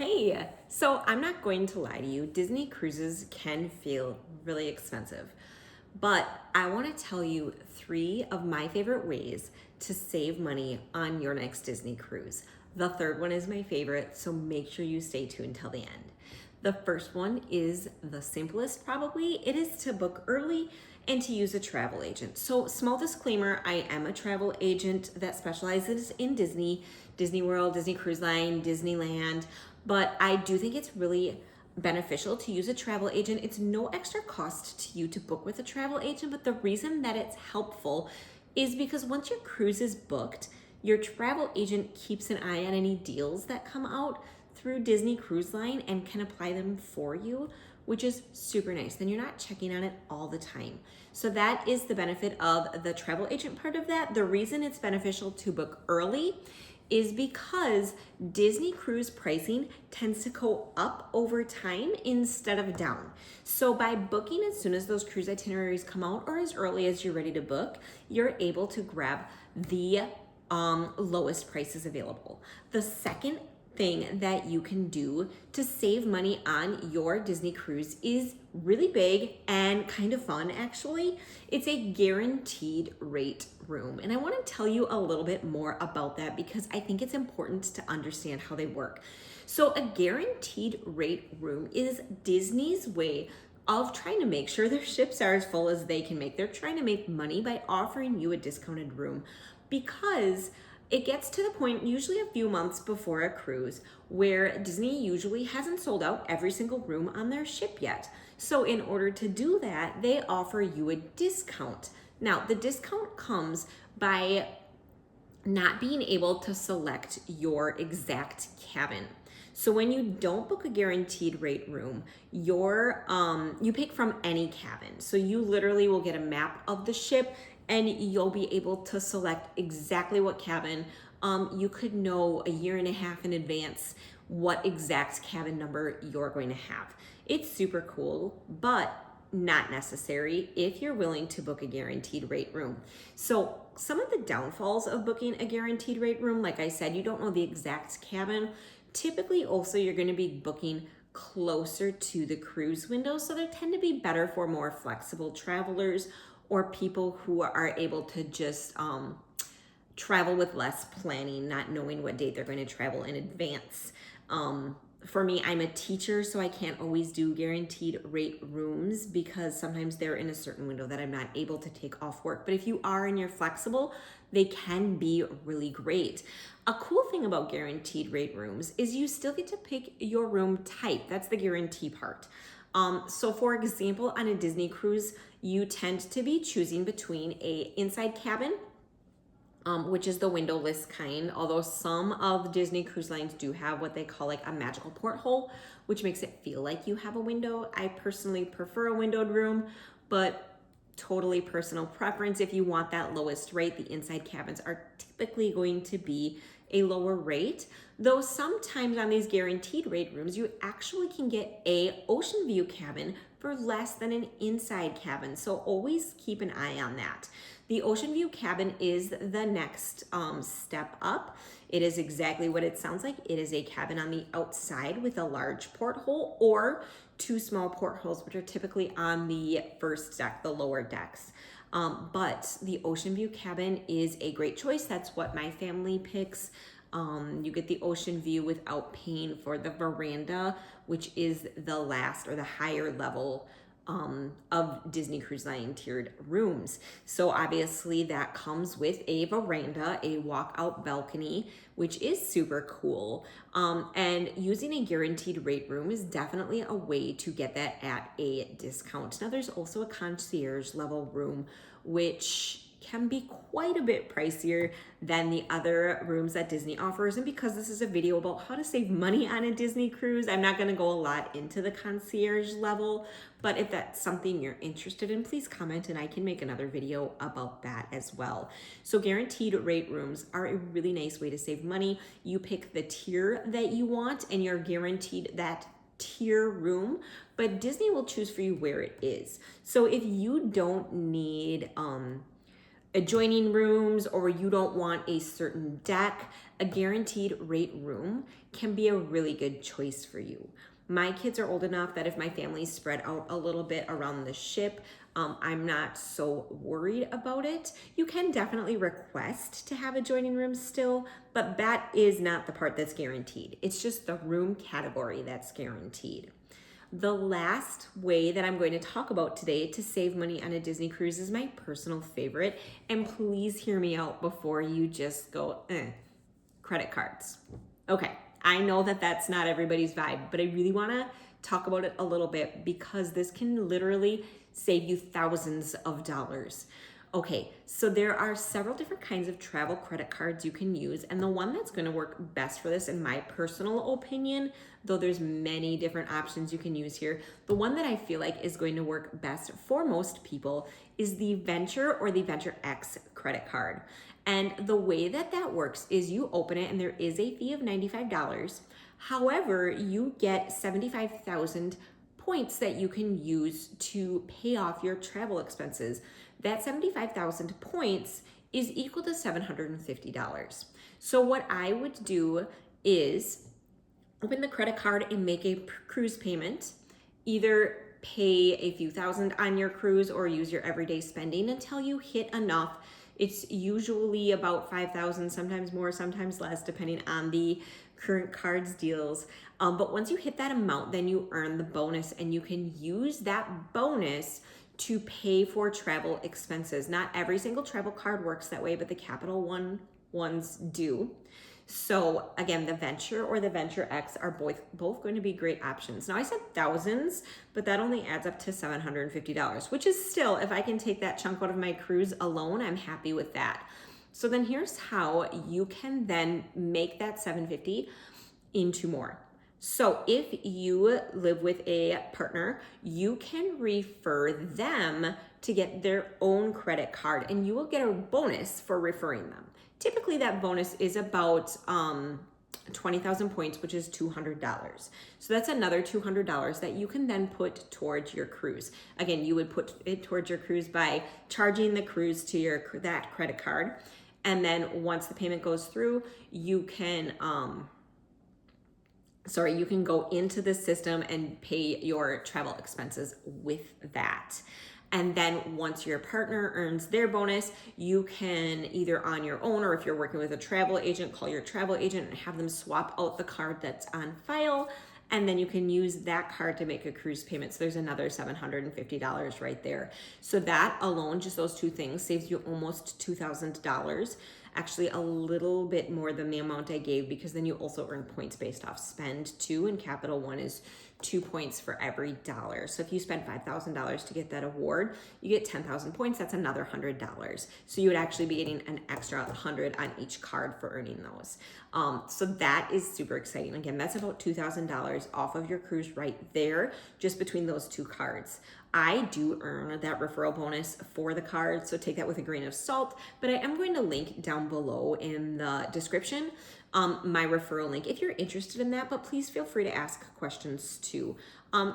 Hey, so I'm not going to lie to you, Disney cruises can feel really expensive, but I want to tell you three of my favorite ways to save money on your next Disney cruise. The third one is my favorite, so make sure you stay tuned till the end. The first one is the simplest probably. It is to book early and to use a travel agent. So small disclaimer, I am a travel agent that specializes in Disney, Disney World, Disney Cruise Line, Disneyland, but I do think it's really beneficial to use a travel agent. It's no extra cost to you to book with a travel agent, but the reason that it's helpful is because once your cruise is booked, your travel agent keeps an eye on any deals that come out through Disney Cruise Line and can apply them for you, which is super nice. Then you're not checking on it all the time. So that is the benefit of the travel agent part of that. The reason it's beneficial to book early is because Disney cruise pricing tends to go up over time instead of down. So by booking as soon as those cruise itineraries come out or as early as you're ready to book, you're able to grab the lowest prices available. The second thing that you can do to save money on your Disney cruise is really big and kind of fun actually. It's a guaranteed rate room. And I want to tell you a little bit more about that because I think it's important to understand how they work. So a guaranteed rate room is Disney's way of trying to make sure their ships are as full as they can make. They're trying to make money by offering you a discounted room because it gets to the point, usually a few months before a cruise, where Disney usually hasn't sold out every single room on their ship yet. So in order to do that, they offer you a discount. Now, the discount comes by not being able to select your exact cabin. So when you don't book a guaranteed rate room, you pick from any cabin. So you literally will get a map of the ship and you'll be able to select exactly what cabin. You could know a year and a half in advance what exact cabin number you're going to have. It's super cool, but not necessary if you're willing to book a guaranteed rate room. So some of the downfalls of booking a guaranteed rate room, like I said, you don't know the exact cabin. Typically also you're going to be booking closer to the cruise window, so they tend to be better for more flexible travelers or people who are able to just travel with less planning, not knowing what date they're going to travel in advance. For me, I'm a teacher, so I can't always do guaranteed rate rooms because sometimes they're in a certain window that I'm not able to take off work. But if you are and you're flexible, they can be really great. A cool thing about guaranteed rate rooms is you still get to pick your room type. That's the guarantee part. So for example, on a Disney cruise, you tend to be choosing between a inside cabin, which is the windowless kind, although some of Disney cruise lines do have what they call like a magical porthole, which makes it feel like you have a window. I personally prefer a windowed room, but totally personal preference. If you want that lowest rate, the inside cabins are typically going to be a lower rate, though sometimes on these guaranteed rate rooms, you actually can get a ocean view cabin for less than an inside cabin. So always keep an eye on that. The ocean view cabin is the next step up. It is exactly what it sounds like. It is a cabin on the outside with a large porthole or two small portholes, which are typically on the first deck, the lower decks. But the ocean view cabin is a great choice. That's what my family picks. You get the ocean view without paying for the veranda, which is the last or the higher level of Disney Cruise Line tiered rooms. So obviously that comes with a veranda, a walkout balcony, which is super cool. And using a guaranteed rate room is definitely a way to get that at a discount. Now there's also a concierge level room, which can be quite a bit pricier than the other rooms that Disney offers. And because this is a video about how to save money on a Disney cruise, I'm not gonna go a lot into the concierge level, but if that's something you're interested in, please comment and I can make another video about that as well. So guaranteed rate rooms are a really nice way to save money. You pick the tier that you want and you're guaranteed that tier room, but Disney will choose for you where it is. So if you don't need adjoining rooms or you don't want a certain deck, a guaranteed rate room can be a really good choice for you. My kids are old enough that if my family's spread out a little bit around the ship, I'm not so worried about it. You can definitely request to have adjoining rooms still, but that is not the part that's guaranteed. It's just the room category that's guaranteed. The last way that I'm going to talk about today to save money on a Disney cruise is my personal favorite, and please hear me out before you just go, credit cards. Okay, I know that that's not everybody's vibe, but I really want to talk about it a little bit because this can literally save you thousands of dollars. Okay, so there are several different kinds of travel credit cards you can use, and the one that's going to work best for this, in my personal opinion, though there's many different options you can use here, the one that I feel like is going to work best for most people is the Venture or the Venture X credit card. And the way that that works is you open it and there is a fee of $95. However, you get 75,000 points that you can use to pay off your travel expenses. That 75,000 points is equal to $750. So what I would do is open the credit card and make a cruise payment. Either pay a few thousand on your cruise or use your everyday spending until you hit enough. It's usually about 5,000, sometimes more, sometimes less, depending on the current cards deals. But once you hit that amount, then you earn the bonus, and you can use that bonus to pay for travel expenses. Not every single travel card works that way, but the Capital One ones do. So again, the Venture or the Venture X are both going to be great options. Now I said thousands, but that only adds up to $750, which is still, if I can take that chunk out of my cruise alone, I'm happy with that. So then here's how you can then make that $750 into more. So if you live with a partner, you can refer them to get their own credit card, and you will get a bonus for referring them. Typically that bonus is about 20,000 points, which is $200. So that's another $200 that you can then put towards your cruise. Again, you would put it towards your cruise by charging the cruise to that credit card. And then once the payment goes through, you can you can go into the system and pay your travel expenses with that. And then once your partner earns their bonus, you can either on your own, or if you're working with a travel agent, call your travel agent and have them swap out the card that's on file. And then you can use that card to make a cruise payment. So there's another $750 right there. So that alone, just those two things, saves you almost $2,000. Actually a little bit more than the amount I gave, because then you also earn points based off spend too, and Capital One is 2 points for every dollar. So if you spend $5,000 to get that award, you get 10,000 points, that's another $100. So you would actually be getting an extra 100 on each card for earning those. So that is super exciting. Again, that's about $2,000 off of your cruise right there, just between those two cards. I do earn that referral bonus for the card, so take that with a grain of salt, but I am going to link down below in the description my referral link if you're interested in that, but please feel free to ask questions too.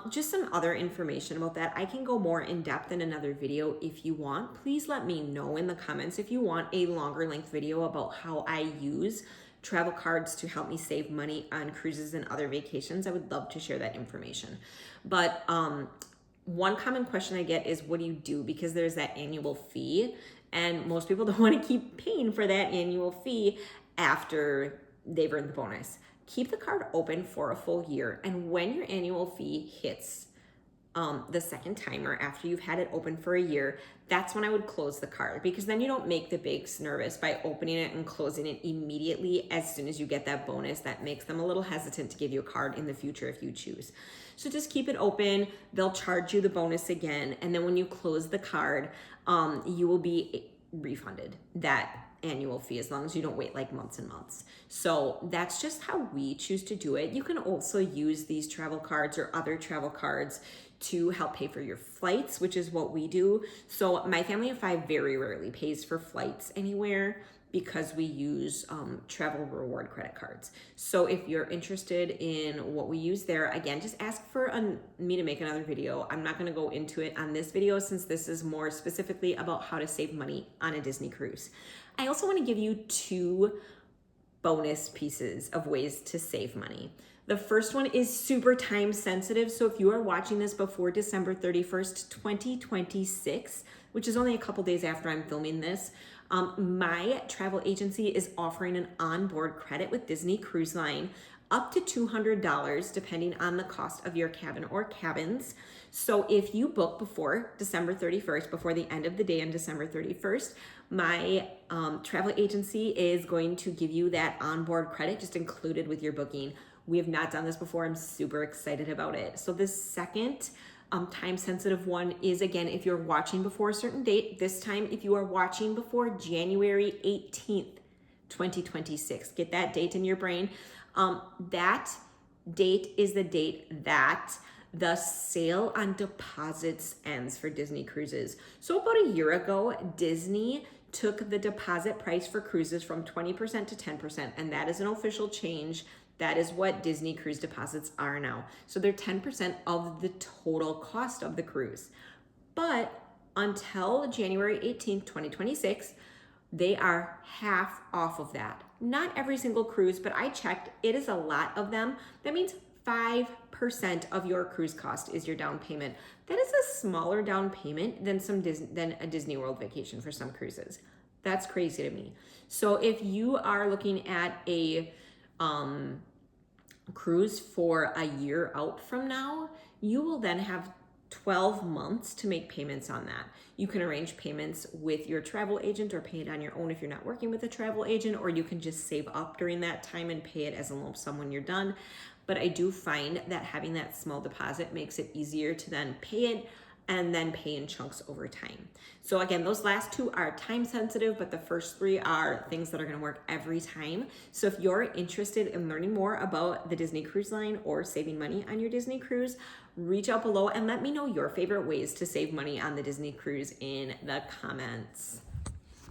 Just some other information about that. I can go more in depth in another video if you want. Please let me know in the comments if you want a longer length video about how I use travel cards to help me save money on cruises and other vacations. I would love to share that information. But one common question I get is, what do you do? Because there's that annual fee, and most people don't want to keep paying for that annual fee after they've earned the bonus. Keep the card open for a full year, and when your annual fee hits the second time, or after you've had it open for a year, that's when I would close the card, because then you don't make the banks nervous by opening it and closing it immediately as soon as you get that bonus. That makes them a little hesitant to give you a card in the future if you choose. So just keep it open. They'll charge you the bonus again, and then when you close the card, you will be refunded that annual fee as long as you don't wait like months and months. So that's just how we choose to do it. You can also use these travel cards or other travel cards to help pay for your flights, which is what we do. So my family of 5 very rarely pays for flights anywhere, because we use travel reward credit cards. So if you're interested in what we use there, again, just ask for me to make another video. I'm not gonna go into it on this video, since this is more specifically about how to save money on a Disney cruise. I also wanna give you 2 bonus pieces of ways to save money. The first one is super time sensitive. So if you are watching this before December 31st, 2026, which is only a couple days after I'm filming this, my travel agency is offering an onboard credit with Disney Cruise Line up to $200 depending on the cost of your cabin or cabins. So if you book before December 31st, before the end of the day on December 31st, my travel agency is going to give you that onboard credit just included with your booking. We have not done this before. I'm super excited about it. So the second time sensitive one is, again, if you're watching before a certain date, this time if you are watching before January 18th, 2026, get that date in your brain. That date is the date that the sale on deposits ends for Disney cruises. So about a year ago, Disney took the deposit price for cruises from 20% to 10%, and that is an official change. That is what Disney cruise deposits are now. So they're 10% of the total cost of the cruise. But until January 18th, 2026, they are half off of that. Not every single cruise, but I checked, it is a lot of them. That means 5% of your cruise cost is your down payment. That is a smaller down payment than than a Disney World vacation for some cruises. That's crazy to me. So if you are looking at a cruise for a year out from now, you will then have 12 months to make payments on that. You can arrange payments with your travel agent or pay it on your own if you're not working with a travel agent, or you can just save up during that time and pay it as a lump sum when you're done. But I do find that having that small deposit makes it easier to then pay it and then pay in chunks over time. So again, those last two are time sensitive, but the first three are things that are gonna work every time. So if you're interested in learning more about the Disney Cruise Line or saving money on your Disney cruise, reach out below and let me know your favorite ways to save money on the Disney cruise in the comments.